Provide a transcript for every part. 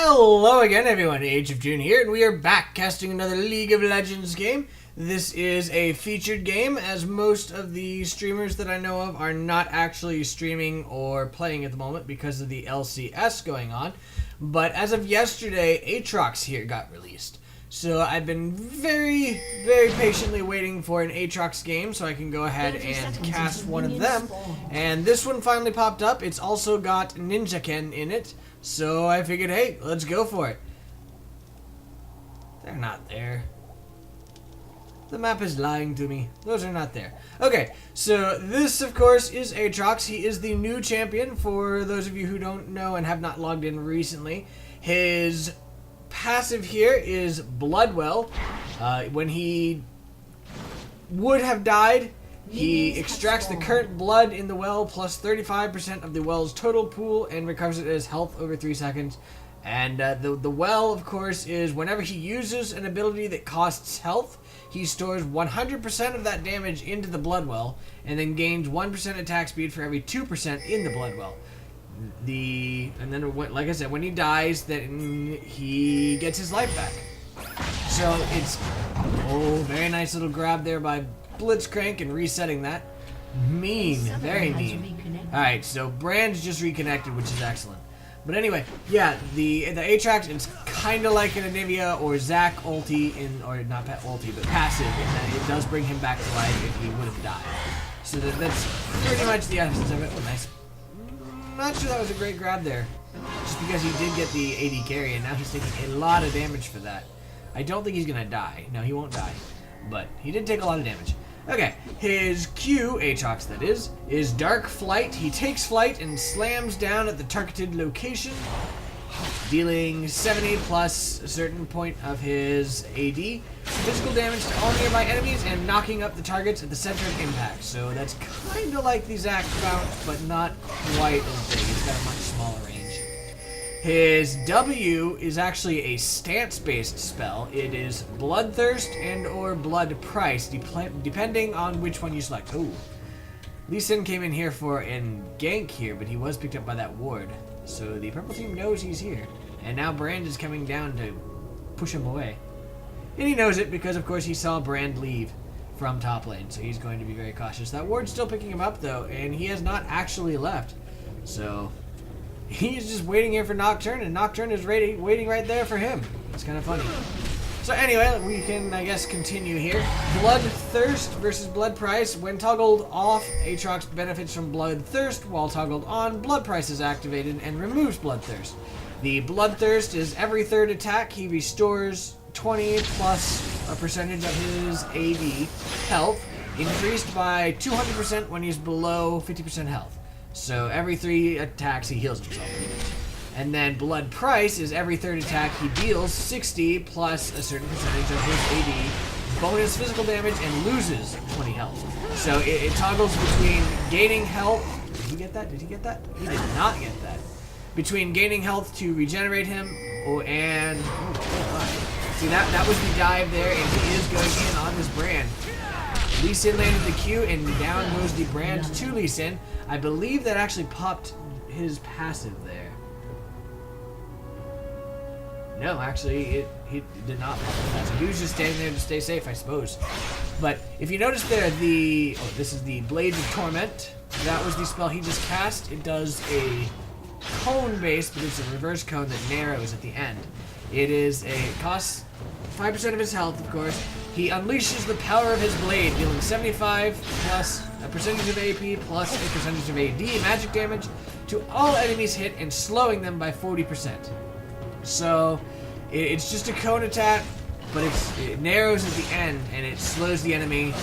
Hello again everyone, Age of June here, and we are back casting another League of Legends game. This is a featured game, as most of the streamers that I know of are not actually streaming or playing at the moment because of the LCS going on. But as of yesterday, Aatrox here got released. So I've been very patiently waiting for an Aatrox game so I can go ahead and cast one of them. And this one finally popped up. It's also got Ninjaken in it. So I figured, hey, let's go for it. They're not there. The map is lying to me. Those are not there. Okay, so this, of course, is Aatrox. He is the new champion, for those of you who don't know and have not logged in recently. His passive here is Bloodwell. When he would have died, he extracts the current blood in the well plus 35% of the well's total pool and recovers it as health over 3 seconds. And the well, of course, is whenever he uses an ability that costs health, he stores 100% of that damage into the blood well and then gains 1% attack speed for every 2% in the blood well. And then, like I said, when he dies, then he gets his life back. So it's very nice little grab there by Blitzcrank and resetting that. Mean, very mean. Alright, so Brand's just reconnected, which is excellent. But anyway, yeah, the Aatrox is kind of like an Anivia or Zac ulti, or not ulti, but passive, in that it does bring him back to life if he would have died. So that's pretty much the essence of it. Oh, nice. I'm not sure that was a great grab there, just because he did get the AD carry, and now he's taking a lot of damage for that. I don't think he's gonna die. No, he won't die, but he did take a lot of damage. Okay, his Q, Aatrox that is Dark Flight. He takes flight and slams down at the targeted location, dealing 70 plus a certain point of his AD, physical damage to all nearby enemies, and knocking up the targets at the center of impact. So that's kind of like the Zac bounce, but not quite as big. It's got a much smaller range. His W is actually a stance-based spell. It is Bloodthirst and or Blood Price, depending on which one you select. Ooh. Lee Sin came in here for a gank here, but he was picked up by that ward. So the purple team knows he's here. And now Brand is coming down to push him away. And he knows it because, of course, he saw Brand leave from top lane. So he's going to be very cautious. That ward's still picking him up, though, and he has not actually left. So he's just waiting here for Nocturne, and Nocturne is waiting right there for him. It's kind of funny. So anyway, we can, I guess, continue here. Bloodthirst versus Blood Price. When toggled off, Aatrox benefits from Bloodthirst, while toggled on, Blood Price is activated and removes Bloodthirst. The Bloodthirst is every third attack. He restores 20 plus a percentage of his AD health, increased by 200% when he's below 50% health. So every 3 attacks he heals himself. And then Blood Price is every third attack he deals 60 plus a certain percentage of his AD, bonus physical damage, and loses 20 health. So it toggles between gaining health. Did he get that? Did he get that? He did not get that. Between gaining health to regenerate him, and see that was the dive there, and he is going in on this Brand. Lee Sin landed the Q, and down goes the Brand to Lee Sin. I believe that actually popped his passive there. No, actually, he did not pop his passive. He was just standing there to stay safe, I suppose. But if you notice there, this is the Blades of Torment. That was the spell he just cast. It does a cone base, but it's a reverse cone that narrows at the end. It costs 5% of his health, of course. He unleashes the power of his blade, dealing 75 plus a percentage of AP plus a percentage of AD magic damage to all enemies hit and slowing them by 40%. So it's just a cone attack, but it narrows at the end and it slows the enemy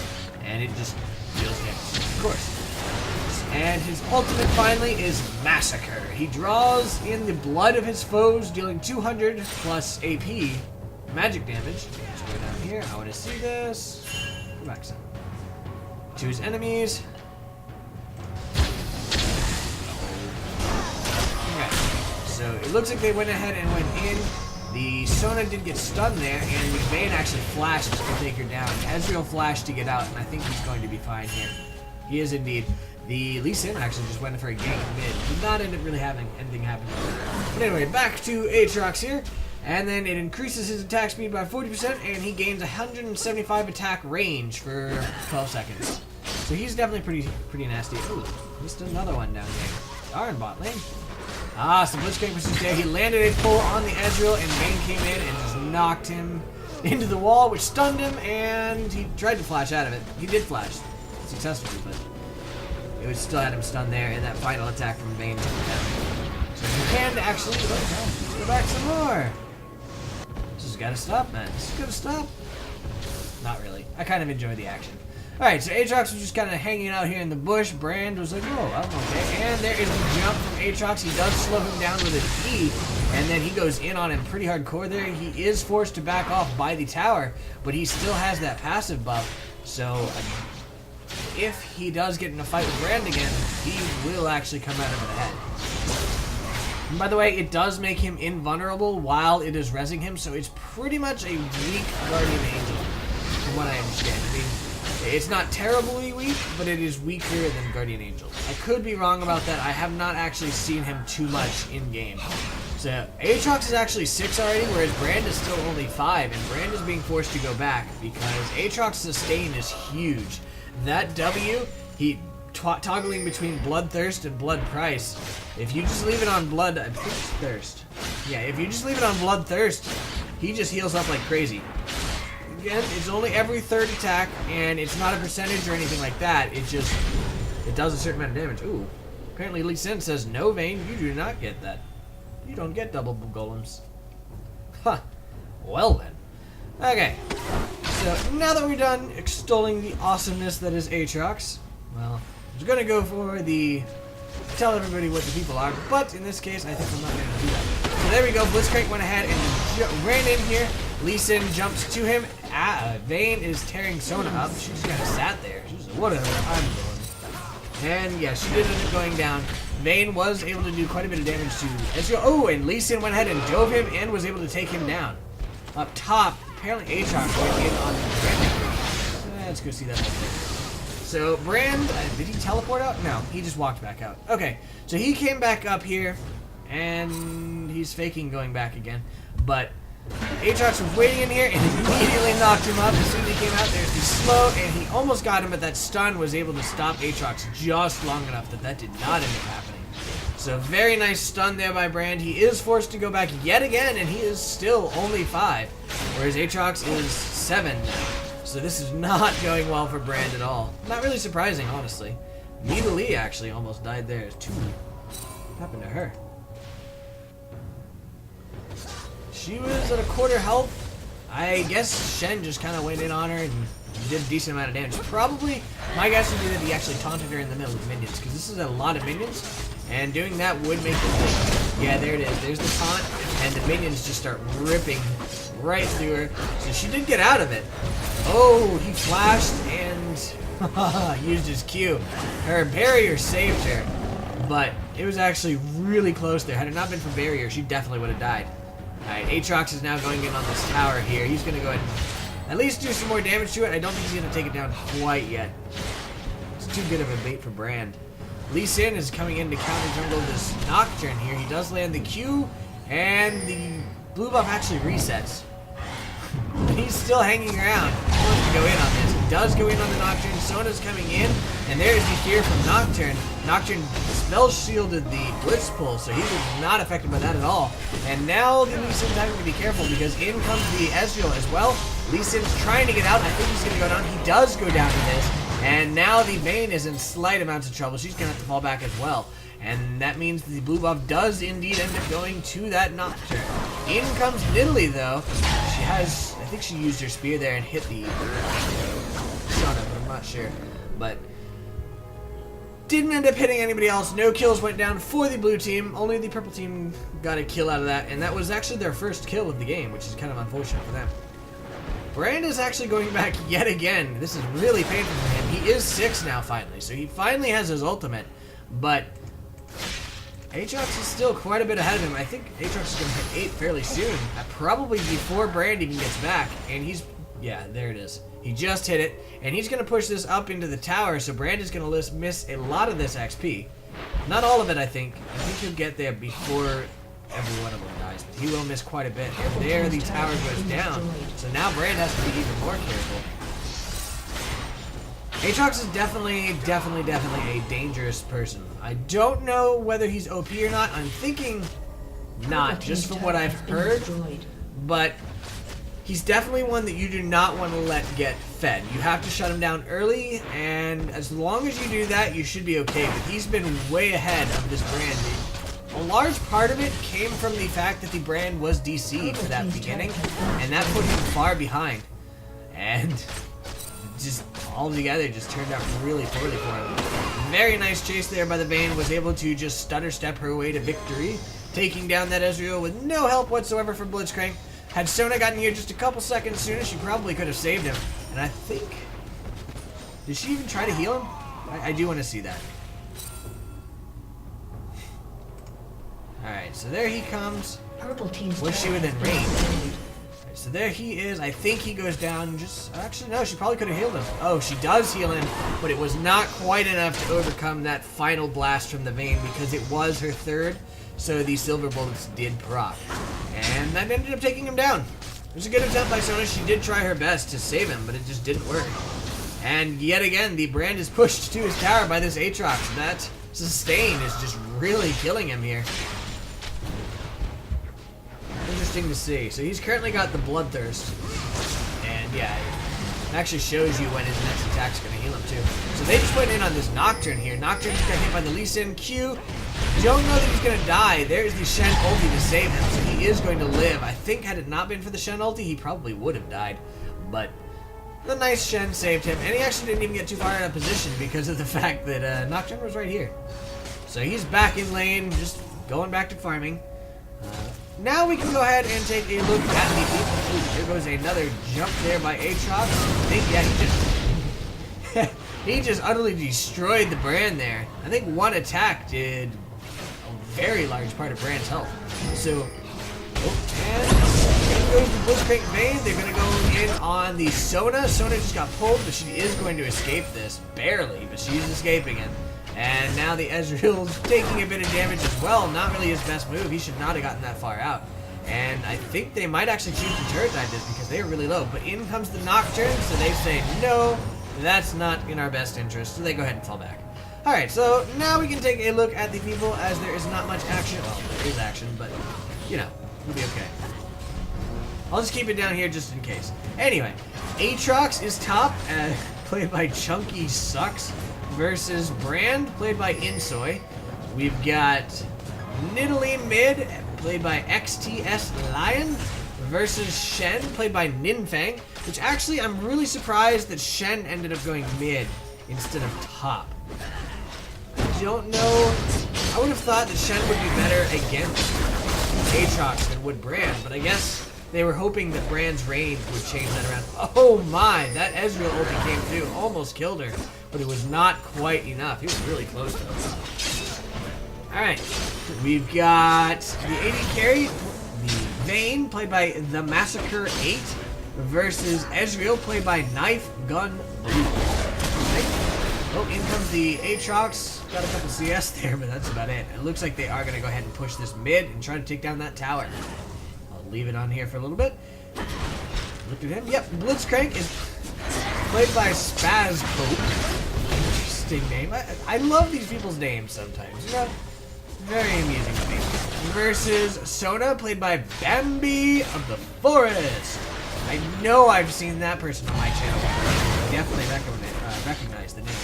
and it just deals damage, of course. And his ultimate finally is Massacre. He draws in the blood of his foes, dealing 200 plus AP magic damage. Let's go down here. I want to see this. Go back some. To his enemies. Okay. So it looks like they went ahead and went in. The Sona did get stunned there, and the Vayne actually flashed to take her down. Ezreal flashed to get out, and I think he's going to be fine here. He is indeed. The Lee Sin actually just went for a gank mid. Did not end up really having anything happen. But anyway, back to Aatrox here. And then it increases his attack speed by 40%, and he gains 175 attack range for 12 seconds. So he's definitely pretty nasty. Ooh, missed another one down here. Are in bot lane. Ah, so Blitzcrank was just there. He landed a pull on the Ezreal, and Vayne came in and just knocked him into the wall, which stunned him, and he tried to flash out of it. He did flash successfully, but it would still had him stunned there, and that final attack from Vayne took him down. So he can actually go back some more. This has got to stop, man. This is going to stop. Not really. I kind of enjoy the action. Alright, so Aatrox was just kind of hanging out here in the bush. Brand was like, oh, I'm okay. And there is the jump from Aatrox. He does slow him down with an E, and then he goes in on him pretty hardcore there. He is forced to back off by the tower, but he still has that passive buff. So if he does get in a fight with Brand again, he will actually come out of it ahead. And by the way, it does make him invulnerable while it is rezzing him, so it's pretty much a weak Guardian Angel, from what I understand. I mean, it's not terribly weak, but it is weaker than Guardian Angel. I could be wrong about that. I have not actually seen him too much in-game. So, Aatrox is actually 6 already, whereas Brand is still only 5, and Brand is being forced to go back because Aatrox's sustain is huge. That W, he toggling between Bloodthirst and Blood Price. If you just leave it on Blood, I think it's Thirst. Yeah, if you just leave it on Bloodthirst, he just heals up like crazy. Again, it's only every 3rd attack, and it's not a percentage or anything like that. It does a certain amount of damage. Ooh, apparently Lee Sin says, no, Vayne, you do not get that. You don't get double golems. Huh. Well then. Okay. So, now that we're done extolling the awesomeness that is Aatrox, well, I was gonna go for the tell everybody what the people are, but in this case, I think I'm not gonna do that. So there we go, Blitzcrank went ahead and ran in here. Lee Sin jumps to him. Vayne is tearing Sona up. She just kind of sat there. She's like, whatever, I'm going. And yeah, she did end up going down. Vayne was able to do quite a bit of damage to Ezreal. Oh, and Lee Sin went ahead and dove him and was able to take him down. Up top, apparently Aatrox went in on Brand. Let's go see that. So Brand, did he teleport out? No, he just walked back out. Okay, so he came back up here, and he's faking going back again. But Aatrox was waiting in here and immediately knocked him up. As soon as he came out, there's the slow, and he almost got him, but that stun was able to stop Aatrox just long enough that did not end up happening. So very nice stun there by Brand. He is forced to go back yet again, and he is still only 5, whereas Aatrox is 7 now. So this is not going well for Brand at all. Not really surprising, honestly. Nidalee actually almost died there too. What happened to her? She was at a quarter health. I guess Shen just kind of went in on her and did a decent amount of damage. Probably, my guess would be that he actually taunted her in the middle of minions, because this is a lot of minions, and doing that would make it. Yeah, there it is. There's the taunt, and the minions just start ripping right through her. So she did get out of it. Oh, he flashed and used his Q. Her barrier saved her, but it was actually really close there. Had it not been for barrier, she definitely would have died. Alright, Aatrox is now going in on this tower here. He's going to go ahead and at least do some more damage to it. I don't think he's going to take it down quite yet. It's too good of a bait for Brand. Lee Sin is coming in to counter jungle this Nocturne here. He does land the Q, and the blue buff actually resets. He's still hanging around. He wants to go in on this. He does go in on the Nocturne. Sona's coming in, and there's the fear from Nocturne. Nocturne spell shielded the Blitz pull, so he was not affected by that at all. And now Lee Sin's having to be careful because in comes the Ezreal as well. Lee Sin's trying to get out. I think he's going to go down. He does go down to this. And now the Vayne is in slight amounts of trouble. She's going to have to fall back as well. And that means the blue buff does indeed end up going to that Nocturne. In comes Nidalee, though. She has, I think she used her spear there and hit the Sona, but I'm not sure. But didn't end up hitting anybody else. No kills went down for the blue team. Only the purple team got a kill out of that. And that was actually their first kill of the game, which is kind of unfortunate for them. Brand is actually going back yet again. This is really painful for him. He is 6 now, finally. So he finally has his ultimate. But Aatrox is still quite a bit ahead of him. I think Aatrox is going to hit 8 fairly soon. Probably before Brand even gets back. And he's Yeah, there it is. He just hit it, and he's going to push this up into the tower, so Brand is going to miss a lot of this XP. Not all of it, I think. I think he'll get there before every one of them dies. He will miss quite a bit. And there the tower goes down, so now Brand has to be even more careful. Aatrox is definitely a dangerous person. I don't know whether he's OP or not. I'm thinking not, just from what I've heard, but he's definitely one that you do not want to let get fed. You have to shut him down early, and as long as you do that, you should be okay. But he's been way ahead of this Brand. A large part of it came from the fact that the Brand was DC'd for that beginning, and that put him far behind. And just all together just turned out really poorly for him. Very nice chase there by the Vayne, was able to just stutter step her way to victory, taking down that Ezreal with no help whatsoever from Blitzcrank. Had Sona gotten here just a couple seconds sooner, she probably could have saved him. And I think... Did she even try to heal him? I do want to see that. Alright, so there he comes. Was she within range? Right, so there he is. I think he goes down just... Actually, no, she probably could have healed him. Oh, she does heal him, but it was not quite enough to overcome that final blast from the Vayne because it was her third. So the silver bullets did proc. And that ended up taking him down. It was a good attempt by Sona. She did try her best to save him, but it just didn't work. And yet again, the Brand is pushed to his tower by this Aatrox. That sustain is just really killing him here. Interesting to see. So he's currently got the Bloodthirst. And yeah, it actually shows you when his next attack's going to heal him too. So they just went in on this Nocturne here. Nocturne just got hit by the Lee Sin Q. Don't know that he's going to die. There's the Shen ulti to save him, so he is going to live. I think had it not been for the Shen ulti, he probably would have died. But the nice Shen saved him, and he actually didn't even get too far out of position because of the fact that Nocturne was right here. So he's back in lane, just going back to farming. Now we can go ahead and take a look at the people. Ooh, here goes another jump there by Aatrox. I think, yeah, he just utterly destroyed the Brand there. I think one attack did a very large part of Brand's health. So, and here goes the Blitzcrank Vayne. They're going to go in on the Sona. Sona just got pulled, but she is going to escape this. Barely, but she's escaping it. And now the Ezreal's taking a bit of damage as well. Not really his best move. He should not have gotten that far out. And I think they might actually choose to turret dive this because they are really low. But in comes the Nocturne, so they say, no, that's not in our best interest. So they go ahead and fall back. Alright, so now we can take a look at the people as there is not much action. Well, there is action, but, you know, we'll be okay. I'll just keep it down here just in case. Anyway, Aatrox is top, played by chunkysucks. Versus Brand, played by Insoy. We've got Nidalee mid, played by XTS Lion, versus Shen, played by NinFang, which actually I'm really surprised that Shen ended up going mid instead of top. I don't know. I would have thought that Shen would be better against Aatrox than would Brand, but I guess they were hoping that Brand's range would change that around. Oh my, that Ezreal ulti came through, almost killed her. But it was not quite enough. He was really close though. Alright. We've got the AD carry, the Vayne, played by the Massacre 8, versus Ezreal, played by Knife Gun Blue. Oh, in comes the Aatrox. Got a couple CS there, but that's about it. It looks like they are going to go ahead and push this mid and try to take down that tower. I'll leave it on here for a little bit. Look at him. Yep, Blitzcrank is played by spazpope. Interesting name. I love these people's names sometimes. You know, very amusing to me. Versus Sona, played by BAMBIoftheFOREST. I know I've seen that person on my channel. I definitely recognize the name.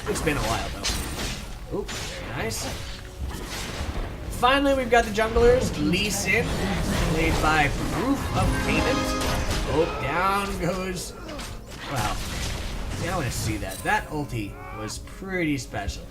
It's been a while though. Oop, very nice. Finally, we've got the junglers. Lee Sin, played by ProofOfPayment. Oh, down goes... Wow. Yeah, I want to see that. That ulti was pretty special.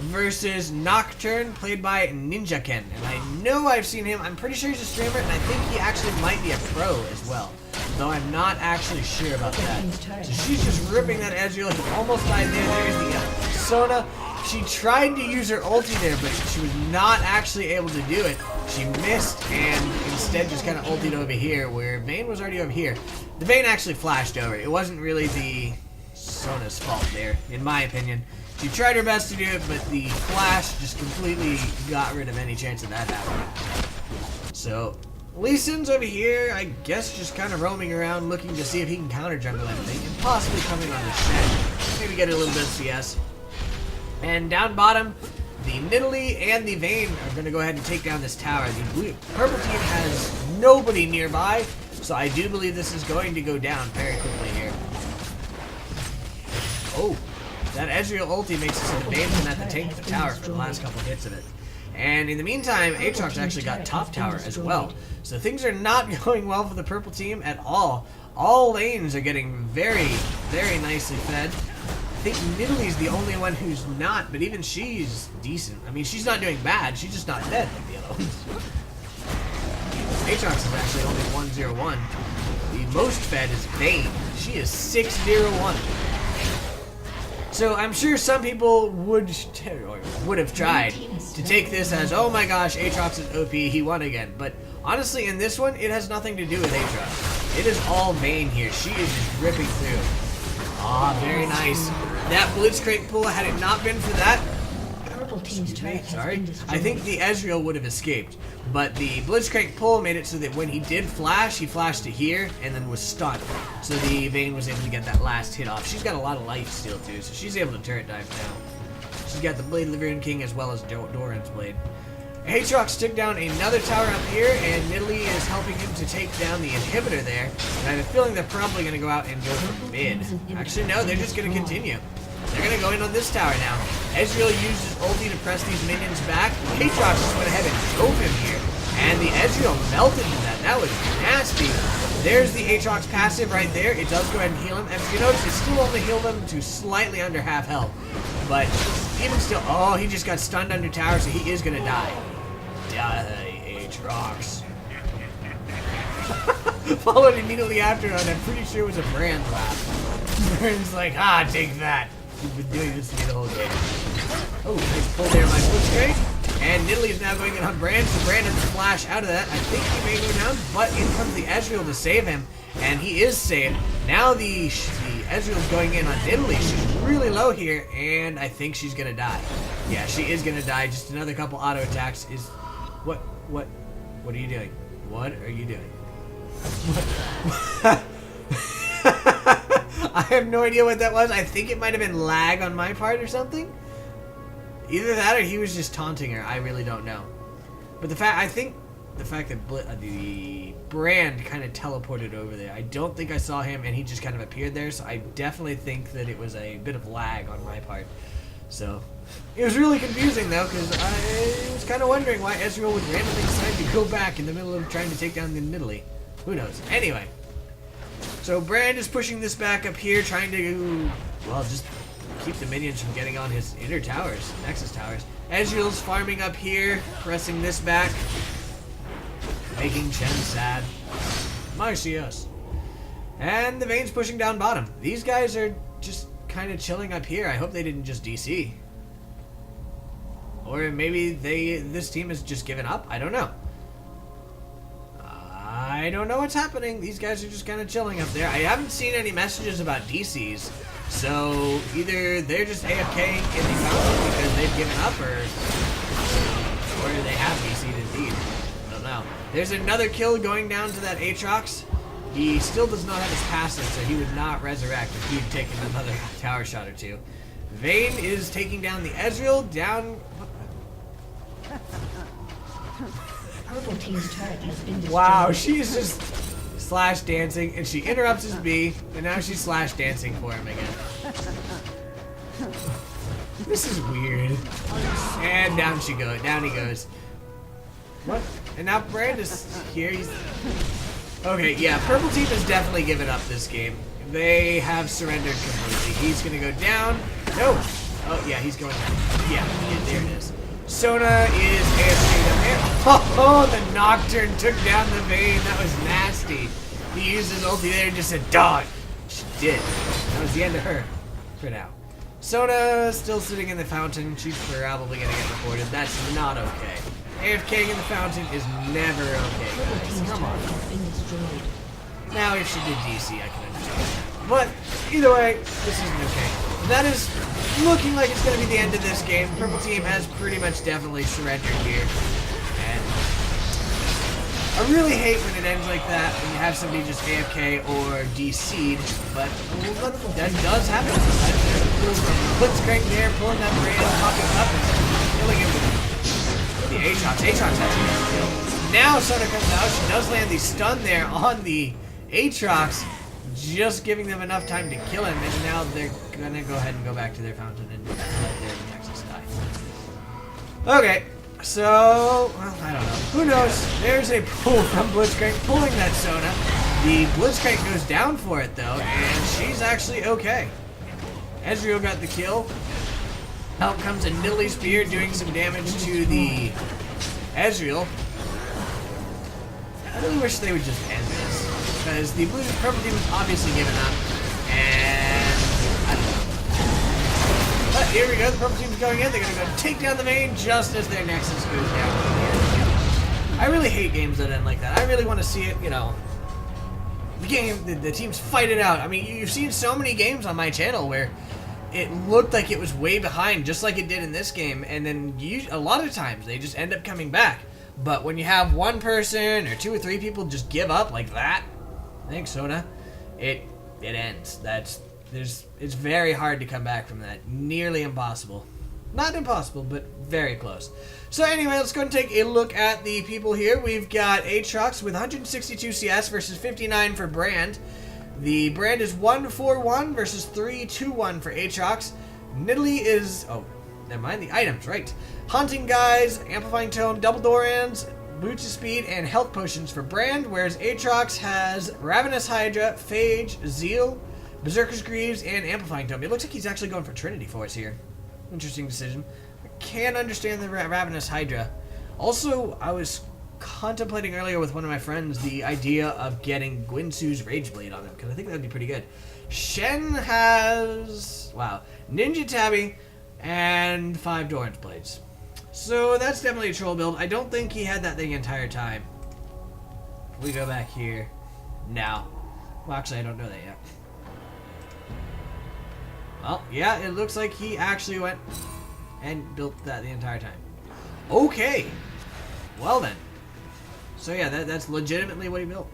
Versus Nocturne, played by Ninjaken. And I know I've seen him. I'm pretty sure he's a streamer, and I think he actually might be a pro as well. Though I'm not actually sure about that. So she's just ripping that Ezreal. He almost died there. There's the Sona. She tried to use her ulti there, but she was not actually able to do it. She missed and instead just kind of ultied over here, where Vayne was already over here. The Vayne actually flashed over. It wasn't really the Sona's fault there, in my opinion. She tried her best to do it, but the flash just completely got rid of any chance of that happening. So, Lee Sin's over here, I guess just kind of roaming around looking to see if he can counter jungle anything, and possibly coming on the Shen. Maybe get a little bit of CS. And down bottom, the Nidalee and the Vayne are going to go ahead and take down this tower. The purple team has nobody nearby, so I do believe this is going to go down very quickly here. Oh, that Ezreal ulti makes it so the Vayne's going to have to take the tower for the last couple hits of it. And in the meantime, Aatrox actually got top tower as well. So things are not going well for the purple team at all. All lanes are getting very, very nicely fed. I think Nidalee's the only one who's not, but even she's decent. I mean, she's not doing bad, she's just not dead like the other ones. Aatrox is actually only 101. The most fed is Vayne. She is 601. So I'm sure some people would have tried to take this as, oh my gosh, Aatrox is OP, he won again. But honestly, in this one, it has nothing to do with Aatrox. It is all Vayne here. She is just ripping through. Ah, very nice. That Blitzcrank pull, had it not been for that, I think the Ezreal would have escaped. But the Blitzcrank pull made it so that when he did flash, he flashed to here and then was stunned. So the Vayne was able to get that last hit off. She's got a lot of life steal too, so she's able to turret dive now. She's got the Blade of the Rune King as well as Doran's Blade. Aatrox took down another tower up here, and Nidalee is helping him to take down the inhibitor there. And I have a feeling they're probably going to go out and go for mid. Actually, no, they're just going to continue. They're going to go in on this tower now. Ezreal used his ulti to press these minions back. Aatrox just went ahead and drove him here. And the Ezreal melted into that. That was nasty. There's the Aatrox passive right there. It does go ahead and heal him. As you notice, it still only healed him to slightly under half health. But even still, oh, he just got stunned under tower, so he is going to die. Die, Aatrox. Followed immediately after, and I'm pretty sure it was a Brand laugh. Brand's like, ah, take that. You've been doing this to me the whole game. Oh, nice pull there by Blitzcrank. And Nidalee is now going in on Brand, so Brand has to flash out of that. I think he may go down, but in comes the Ezreal to save him, and he is saved. Now the Ezreal's going in on Nidalee. She's really low here, and I think she's gonna die. Yeah, she is gonna die. Just another couple auto attacks is... What are you doing? What are you doing? I have no idea what that was. I think it might have been lag on my part or something. Either that or he was just taunting her. I really don't know. But I think the fact that the Brand kind of teleported over there. I don't think I saw him and he just kind of appeared there. So I definitely think that it was a bit of lag on my part. So it was really confusing though, because I was kind of wondering why Ezreal would randomly decide to go back in the middle of trying to take down the Nidalee. Who knows? Anyway. So Brand is pushing this back up here, trying to, well, just keep the minions from getting on his inner towers, Nexus towers. Ezreal's farming up here, pressing this back, making Shen sad. Marcius. And the Vayne's pushing down bottom. These guys are just kind of chilling up here. I hope they didn't just DC. Or maybe this team has just given up. I don't know. I don't know what's happening. These guys are just kind of chilling up there. I haven't seen any messages about DCs. So either they're just AFKing in the fountain because they've given up, or they have DC'd indeed. I don't know. There's another kill going down to that Aatrox. He still does not have his passive, so he would not resurrect if he'd taken another tower shot or two. Vayne is taking down the Ezreal. Down... Purple team's turret has been destroyed. Wow, she's just slash dancing, and she interrupts his B, and now she's slash dancing for him again. This is weird. And down she goes. Down he goes. What? And now Brand is here. He's... Okay, yeah, purple team has definitely given up this game. They have surrendered completely. He's gonna go down. No. Oh yeah, he's going down. Yeah, there it is. Sona is AFK down there. Oh, the Nocturne took down the Vayne. That was nasty. He used his ulti there and just said, dog. She did. That was the end of her for now. Sona still sitting in the fountain. She's probably going to get reported. That's not okay. AFKing in the fountain is never okay, guys. Come on. Now, if she did DC, I can understand that. But, either way, this isn't okay. That is looking like it's going to be the end of this game. Purple team has pretty much definitely surrendered here. And I really hate when it ends like that, when you have somebody just AFK or DC'd, but that does happen sometimes. There's a pull from Blitzcrank there, pulling that brand, popping up, and killing him with the Aatrox. Aatrox actually gets killed. Now Sona comes out, she does land the stun there on the Aatrox, just giving them enough time to kill him, and now they're gonna go ahead and go back to their fountain and let their Nexus die. Okay. So, well, I don't know. Who knows? There's a pull from Blitzcrank pulling that Sona. The Blitzcrank goes down for it, though, and she's actually okay. Ezreal got the kill. Out comes a Nidalee Spear doing some damage to the Ezreal. I really wish they would just end this, because the purple team was obviously giving up, and I don't know. But here we go, the purple team's going in. They're going to go take down the Vayne just as their Nexus goes down. I really hate games that end like that. I really want to see it, you know, the teams fight it out. I mean, you've seen so many games on my channel where it looked like it was way behind, just like it did in this game, and then a lot of times they just end up coming back. But when you have one person or 2 or 3 people just give up like that, thanks, Sona, it ends. It's very hard to come back from that. Nearly impossible. Not impossible, but very close. So anyway, let's go and take a look at the people here. We've got Aatrox with 162 CS versus 59 for Brand. The Brand is 1-4-1 versus 3-2-1 for Aatrox. Nidalee is... oh, never mind, the items, right. Haunting Guys, Amplifying Tome, Double Dorans, Boots of Speed, and Health Potions for Brand, whereas Aatrox has Ravenous Hydra, Phage, Zeal, Berserker's Greaves, and Amplifying Tome. It looks like he's actually going for Trinity Force here. Interesting decision. I can't understand the Ravenous Hydra. Also, I was contemplating earlier with one of my friends the idea of getting Gwynsu's Rageblade on him, because I think that would be pretty good. Shen has... wow. Ninja Tabby and 5 Doran's Blades. So that's definitely a troll build. I don't think he had that the entire time. If we go back here. No. Well, actually, I don't know that yet. Well, yeah, it looks like he actually went and built that the entire time. Okay. Well then. So yeah, that's legitimately what he built.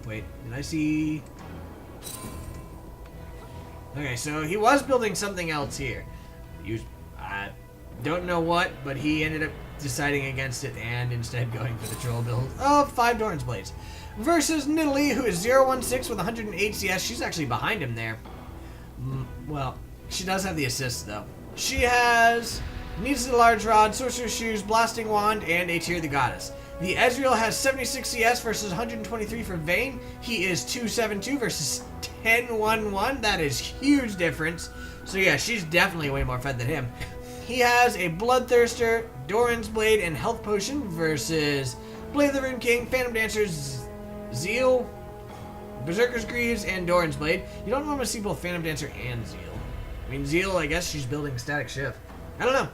Wait, did I see... okay, so he was building something else here. I don't know what, but he ended up deciding against it and instead going for the troll build of 5 Doran's Blades. Versus Nidalee, who is 0-1-6 with 108 CS. She's actually behind him there. Well, she does have the assists, though. She has Needs the Large Rod, Sorcerer's Shoes, Blasting Wand, and a Tear the Goddess. The Ezreal has 76 CS versus 123 for Vayne. He is 2-7-2 versus 10-1-1. That is huge difference. So yeah, she's definitely way more fed than him. He has a Bloodthirster, Doran's Blade, and Health Potion versus Blade of the Rune King, Phantom Dancer, Zeal, Berserker's Greaves, and Doran's Blade. You don't normally see both Phantom Dancer and Zeal. I mean, Zeal, I guess she's building Static Shift. I don't know.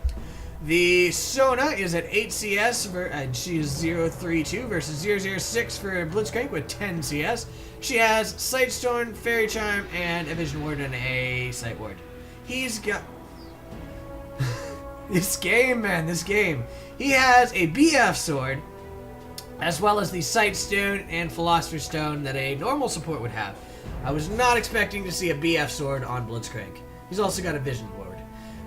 The Sona is at 8 CS, she is 0-3-2 versus 0-0-6 for Blitzcrank with 10 CS. She has Sightstone, Fairy Charm, and a Vision Ward and a Sight Ward. He's got... this game, man, this game. He has a BF Sword, as well as the Sightstone and Philosopher's Stone that a normal support would have. I was not expecting to see a BF Sword on Blitzcrank. He's also got a Vision Ward.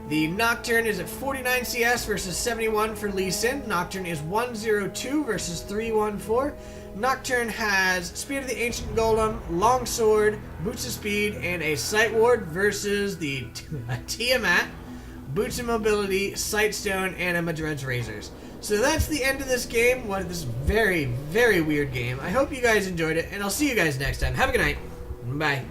The Nocturne is at 49 CS versus 71 for Lee Sin. Nocturne is 1-0-2 versus 3-1-4. Nocturne has Spear of the Ancient Golem, Longsword, Boots of Speed, and a Sight Ward versus the Tiamat, Boots of Mobility, Sightstone, and a Madred's Razors. So that's the end of this game. This very, very weird game. I hope you guys enjoyed it, and I'll see you guys next time. Have a good night. Bye.